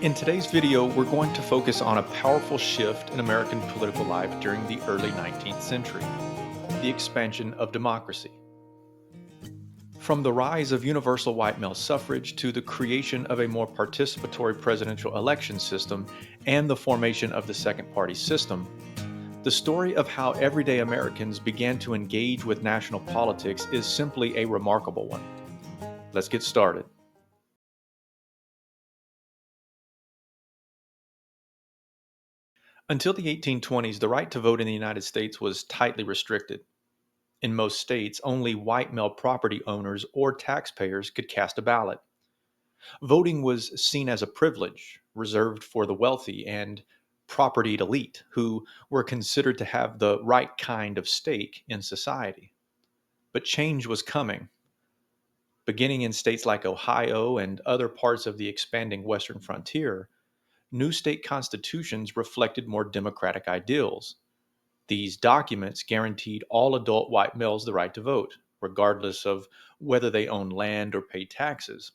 In today's video, we're going to focus on a powerful shift in American political life during the early 19th century, the expansion of democracy. From the rise of universal white male suffrage to the creation of a more participatory presidential election system and the formation of the second party system, the story of how everyday Americans began to engage with national politics is simply a remarkable one. Let's get started. Until the 1820s, the right to vote in the United States was tightly restricted. In most states, only white male property owners or taxpayers could cast a ballot. Voting was seen as a privilege reserved for the wealthy and propertied elite who were considered to have the right kind of stake in society. But change was coming. Beginning in states like Ohio and other parts of the expanding western frontier, new state constitutions reflected more democratic ideals. These documents guaranteed all adult white males the right to vote, regardless of whether they owned land or paid taxes.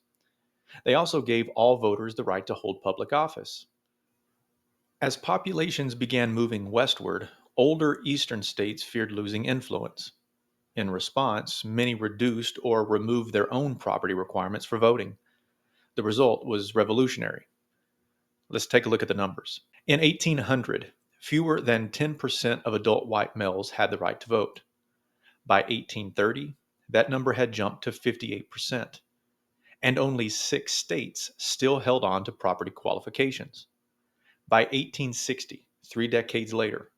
They also gave all voters the right to hold public office. As populations began moving westward, older eastern states feared losing influence. In response, many reduced or removed their own property requirements for voting. The result was revolutionary. Let's take a look at the numbers. In 1800, fewer than 10% of adult white males had the right to vote. By 1830, that number had jumped to 58%, and only 6 states still held on to property qualifications. By 1860, 3 decades later,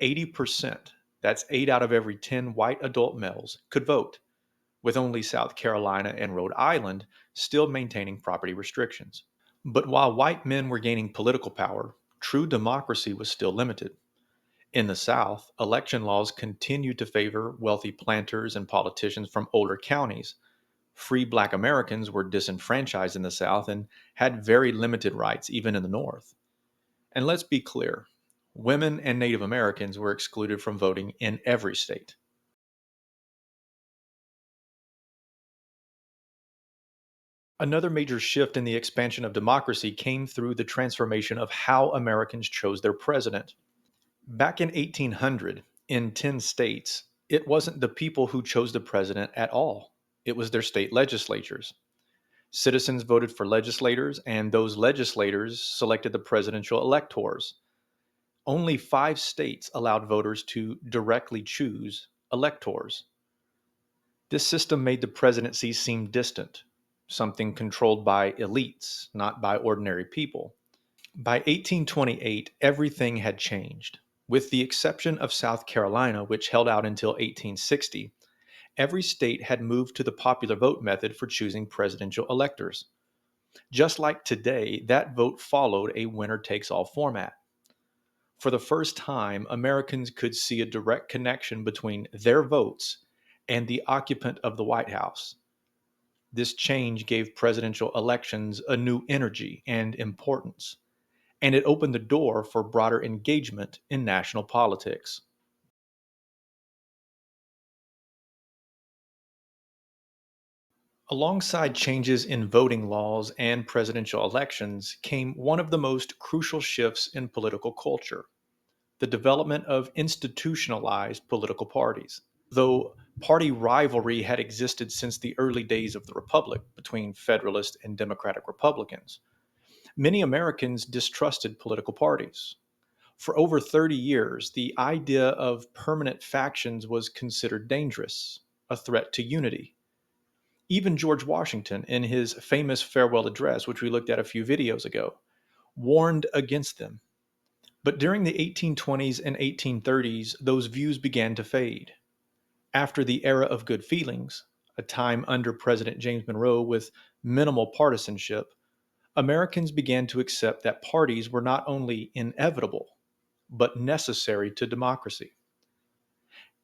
80%, that's 8 out of every 10 white adult males, could vote, with only South Carolina and Rhode Island still maintaining property restrictions. But while white men were gaining political power, true democracy was still limited. In the South, election laws continued to favor wealthy planters and politicians from older counties. Free black Americans were disenfranchised in the South and had very limited rights even in the North. And let's be clear, women and Native Americans were excluded from voting in every state. Another major shift in the expansion of democracy came through the transformation of how Americans chose their president. Back in 1800, in 10 states, it wasn't the people who chose the president at all. It was their state legislatures. Citizens voted for legislators, and those legislators selected the presidential electors. Only 5 states allowed voters to directly choose electors. This system made the presidency seem distant, something controlled by elites, not by ordinary people. By 1828, everything had changed. With the exception of South Carolina, which held out until 1860, every state had moved to the popular vote method for choosing presidential electors. Just like today, that vote followed a winner takes all format. For the first time, Americans could see a direct connection between their votes and the occupant of the White House. This change gave presidential elections a new energy and importance, and it opened the door for broader engagement in national politics. Alongside changes in voting laws and presidential elections came one of the most crucial shifts in political culture: the development of institutionalized political parties. Though party rivalry had existed since the early days of the Republic between Federalist and Democratic Republicans, many Americans distrusted political parties. For over 30 years, the idea of permanent factions was considered dangerous, a threat to unity. Even George Washington, in his famous farewell address, which we looked at a few videos ago, warned against them. But during the 1820s and 1830s, those views began to fade. After the era of good feelings, a time under President James Monroe with minimal partisanship, Americans began to accept that parties were not only inevitable, but necessary to democracy.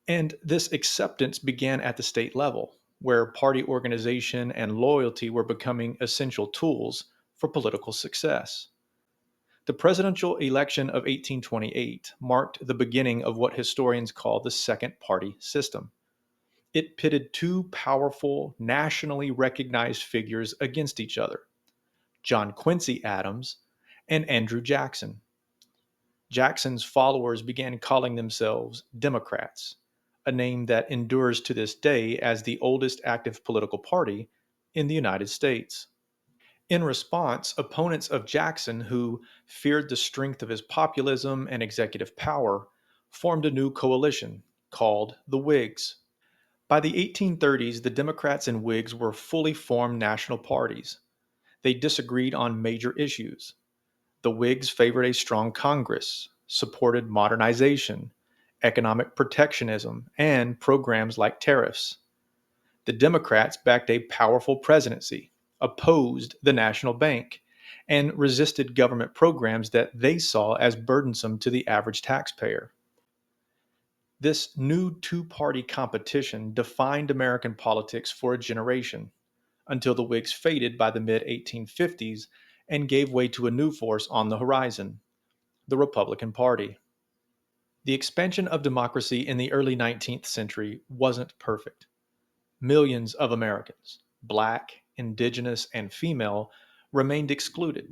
And this acceptance began at the state level, where party organization and loyalty were becoming essential tools for political success. The presidential election of 1828 marked the beginning of what historians call the second party system. It pitted two powerful, nationally recognized figures against each other: John Quincy Adams, and Andrew Jackson. Jackson's followers began calling themselves Democrats, a name that endures to this day as the oldest active political party in the United States. In response, opponents of Jackson, who feared the strength of his populism and executive power, formed a new coalition called the Whigs. By the 1830s, the Democrats and Whigs were fully formed national parties. They disagreed on major issues. The Whigs favored a strong Congress, supported modernization, economic protectionism, and programs like tariffs. The Democrats backed a powerful presidency, opposed the national bank, and resisted government programs that they saw as burdensome to the average taxpayer. This new two party competition defined American politics for a generation until the Whigs faded by the mid 1850s and gave way to a new force on the horizon, the Republican Party. The expansion of democracy in the early 19th century wasn't perfect. Millions of Americans, black, indigenous, and female, remained excluded.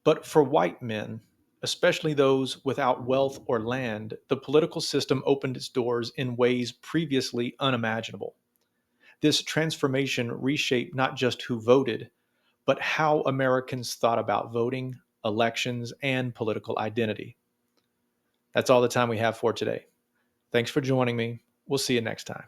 But for white men, especially those without wealth or land, the political system opened its doors in ways previously unimaginable. This transformation reshaped not just who voted, but how Americans thought about voting, elections, and political identity. That's all the time we have for today. Thanks for joining me. We'll see you next time.